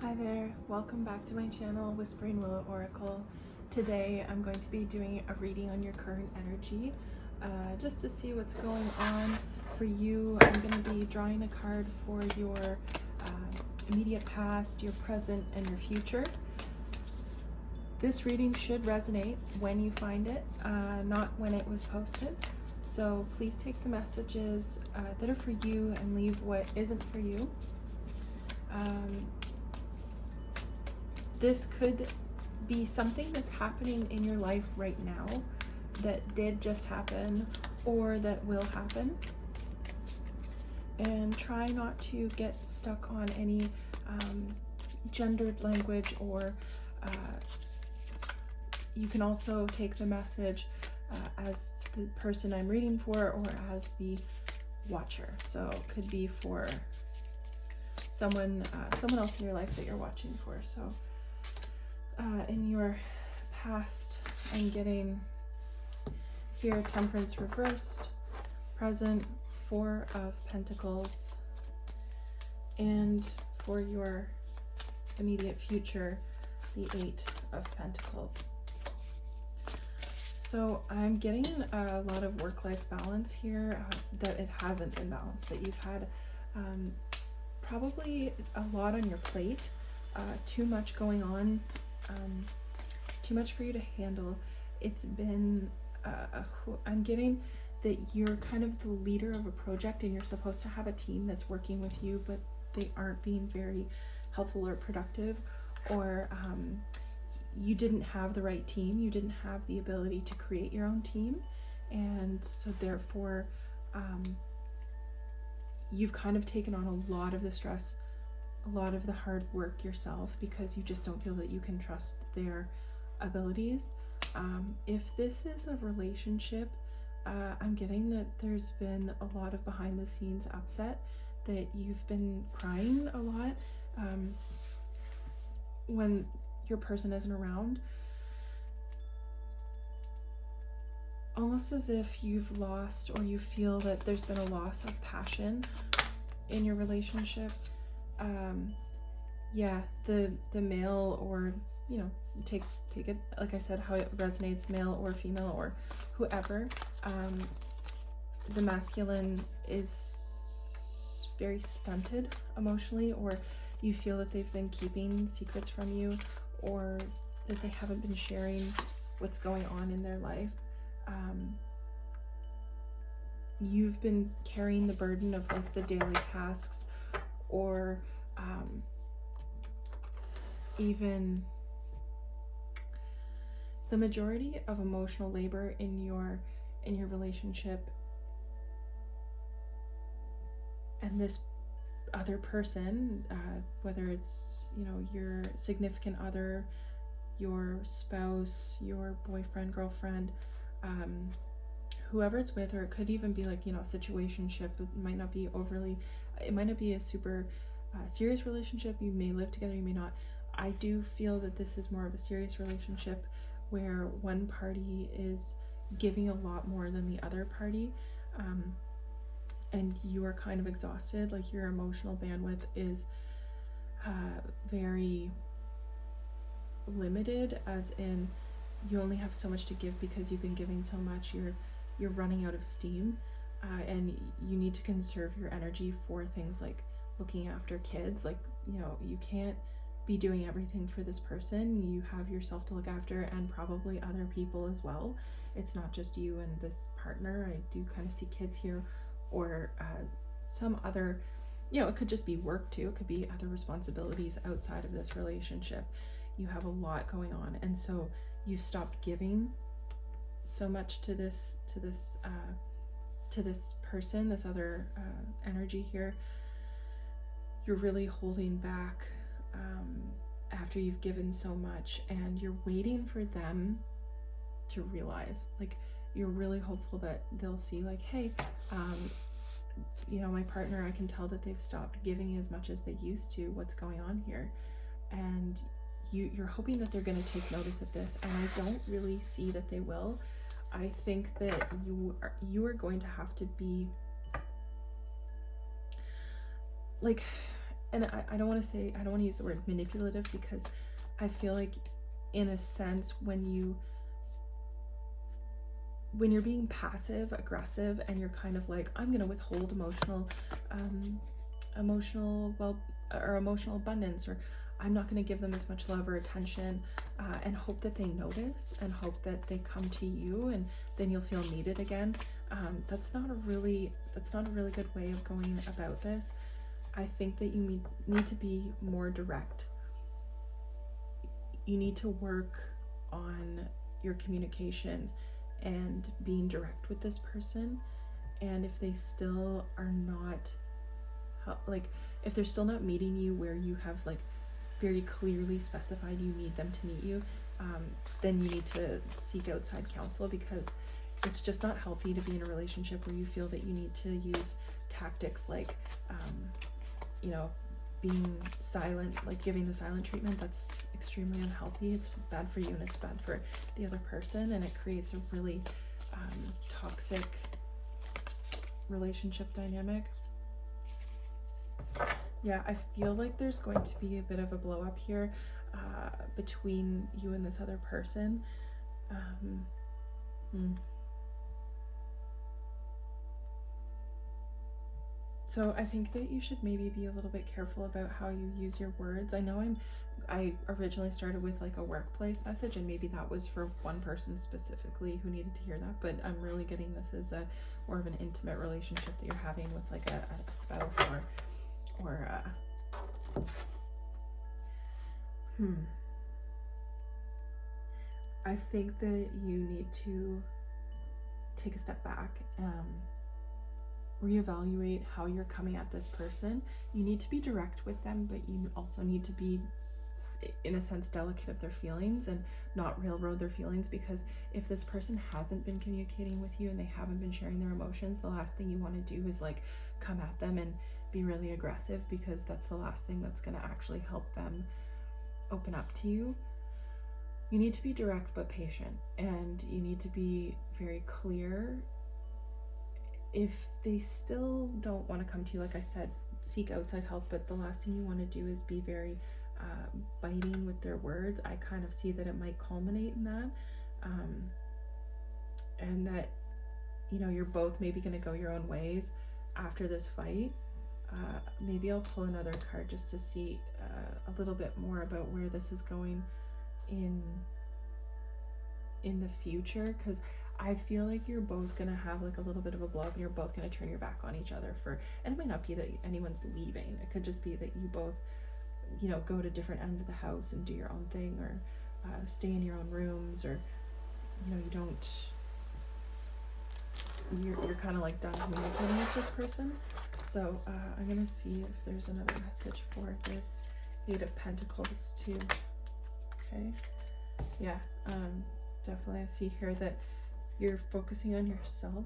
Hi there, welcome back to my channel, Whispering Willow Oracle. Today I'm going to be doing a reading on your current energy, just to see what's going on for you. I'm going to be drawing a card for your immediate past, your present, and your future. This reading should resonate when you find it, not when it was posted. So please take the messages that are for you and leave what isn't for you. This could be something that's happening in your life right now, that did just happen, or that will happen. And try not to get stuck on any gendered language, or you can also take the message as the person I'm reading for, or as the watcher. So it could be for someone else in your life that you're watching for. So in your past, I'm getting here Temperance reversed, present, Four of Pentacles, and for your immediate future, the Eight of Pentacles. So I'm getting a lot of work-life balance here, that it hasn't been balanced, that you've had probably a lot on your plate, too much going on, too much for you to handle. It's been, I'm getting that you're kind of the leader of a project and you're supposed to have a team that's working with you, but they aren't being very helpful or productive, or you didn't have the right team, you didn't have the ability to create your own team, and so therefore you've kind of taken on a lot of the stress, a lot of the hard work yourself, because you just don't feel that you can trust their abilities. If this is a relationship, I'm getting that there's been a lot of behind the scenes upset, that you've been crying a lot when your person isn't around, almost as if you've lost, or you feel that there's been a loss of passion in your relationship. Yeah, the male, or you know, take it, like I said, how it resonates, male or female or whoever. The masculine is very stunted emotionally, or you feel that they've been keeping secrets from you, or that they haven't been sharing what's going on in their life. You've been carrying the burden of like the daily tasks, or even the majority of emotional labor in your relationship. And this other person, whether it's, you know, your significant other, your spouse, your boyfriend, girlfriend, whoever it's with, or it could even be like, you know, a situationship. It might not be overly, it might not be a super serious relationship. You may live together, you may not. I do feel that this is more of a serious relationship, where one party is giving a lot more than the other party, and you are kind of exhausted. Like your emotional bandwidth is very limited, as in you only have so much to give because you've been giving so much. You're running out of steam, and you need to conserve your energy for things like looking after kids. Like, you know, you can't be doing everything for this person. You have yourself to look after, and probably other people as well. It's not just you and this partner. I do kind of see kids here, or some other, you know, it could just be work too. It could be other responsibilities outside of this relationship. You have a lot going on, and so you've stopped giving so much to this person, this other energy here. You're really holding back after you've given so much, and you're waiting for them to realize. Like, you're really hopeful that they'll see, like, hey, you know, my partner, I can tell that they've stopped giving as much as they used to. What's going on here? And you're hoping that they're going to take notice of this, and I don't really see that they will. I think that you are going to have to be like, and I don't want to say, I don't want to use the word manipulative, because I feel like in a sense when you're being passive aggressive and you're kind of like, I'm gonna withhold emotional abundance, or I'm not going to give them as much love or attention, and hope that they notice and hope that they come to you and then you'll feel needed again. That's not a really good way of going about this. I think that you need to be more direct. You need to work on your communication and being direct with this person. And if they still are not, like, if they're still not meeting you where you have like very clearly specified you need them to meet you, then you need to seek outside counsel, because it's just not healthy to be in a relationship where you feel that you need to use tactics like, you know, being silent, like giving the silent treatment. That's extremely unhealthy. It's bad for you and it's bad for the other person, and it creates a really toxic relationship dynamic. Yeah, I feel like there's going to be a bit of a blow up here between you and this other person. So I think that you should maybe be a little bit careful about how you use your words. I know I originally started with like a workplace message, and maybe that was for one person specifically who needed to hear that, but I'm really getting this as a more of an intimate relationship that you're having with like a spouse or I think that you need to take a step back, reevaluate how you're coming at this person. You need to be direct with them, but you also need to be, in a sense, delicate of their feelings and not railroad their feelings, because if this person hasn't been communicating with you and they haven't been sharing their emotions, the last thing you want to do is like come at them and be really aggressive, because that's the last thing that's going to actually help them open up to you. You need to be direct but patient, and you need to be very clear. If they still don't want to come to you, like I said, seek outside help, but the last thing you want to do is be very biting with their words. I kind of see that it might culminate in that, and that, you know, you're both maybe going to go your own ways after this fight. Maybe I'll pull another card just to see a little bit more about where this is going in the future, because I feel like you're both gonna have like a little bit of a blow up, and you're both gonna turn your back on each other and it might not be that anyone's leaving. It could just be that you both, you know, go to different ends of the house and do your own thing, or stay in your own rooms, or, you know, you're kind of like done communicating with this person. So I'm gonna see if there's another message for this 8 of Pentacles too. Okay, yeah, definitely I see here that you're focusing on yourself.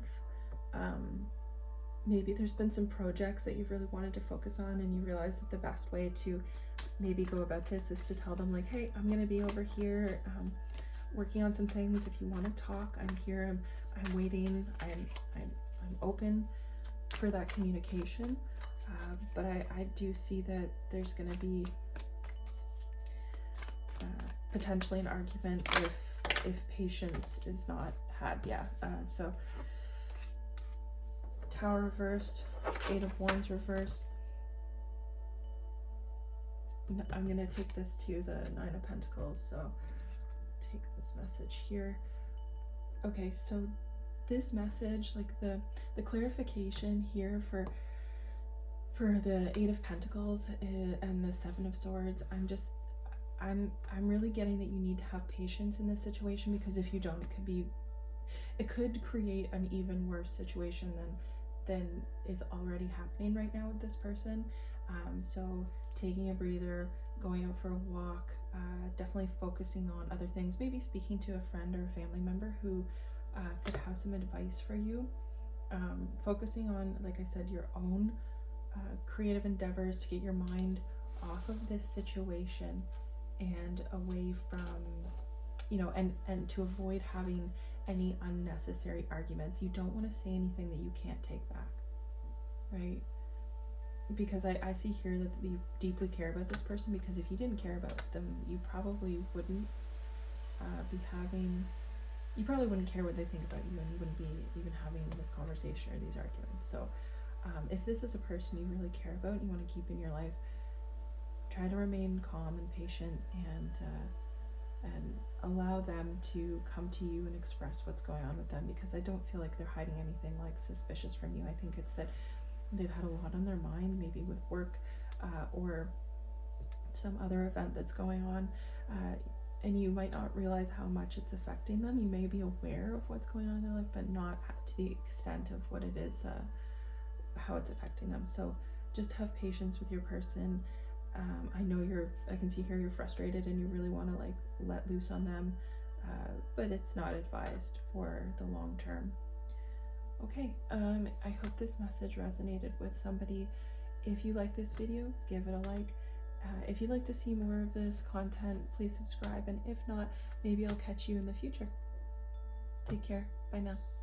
Maybe there's been some projects that you've really wanted to focus on, and you realize that the best way to maybe go about this is to tell them like, hey, I'm gonna be over here working on some things. If you want to talk, I'm here. I'm waiting. I'm open for that communication. But I do see that there's going to be potentially an argument if patience is not had. Yeah. So Tower reversed, 8 of Wands reversed. I'm going to take this to the 9 of Pentacles. So take this message here. Okay, so this message, like the clarification here for the 8 of Pentacles and the 7 of Swords, I'm really getting that you need to have patience in this situation, because if you don't, it could create an even worse situation than is already happening right now with this person. So taking a breather, going out for a walk, definitely focusing on other things, maybe speaking to a friend or a family member who could have some advice for you. Focusing on, like I said, your own creative endeavors to get your mind off of this situation and away from, you know, and to avoid having any unnecessary arguments. You don't want to say anything that you can't take back, right? because I see here that you deeply care about this person, because if you didn't care about them, you probably wouldn't you probably wouldn't care what they think about you, and you wouldn't be even having this conversation or these arguments. So if this is a person you really care about and you want to keep in your life, try to remain calm and patient, and allow them to come to you and express what's going on with them, because I don't feel like they're hiding anything like suspicious from you. I think it's that they've had a lot on their mind, maybe with work or some other event that's going on, and you might not realize how much it's affecting them. You may be aware of what's going on in their life, but not to the extent of what it is, how it's affecting them. So just have patience with your person. I know I can see here you're frustrated and you really want to like let loose on them, but it's not advised for the long term. Okay, I hope this message resonated with somebody. If you like this video, give it a like. If you'd like to see more of this content, please subscribe, and if not, maybe I'll catch you in the future. Take care. Bye now.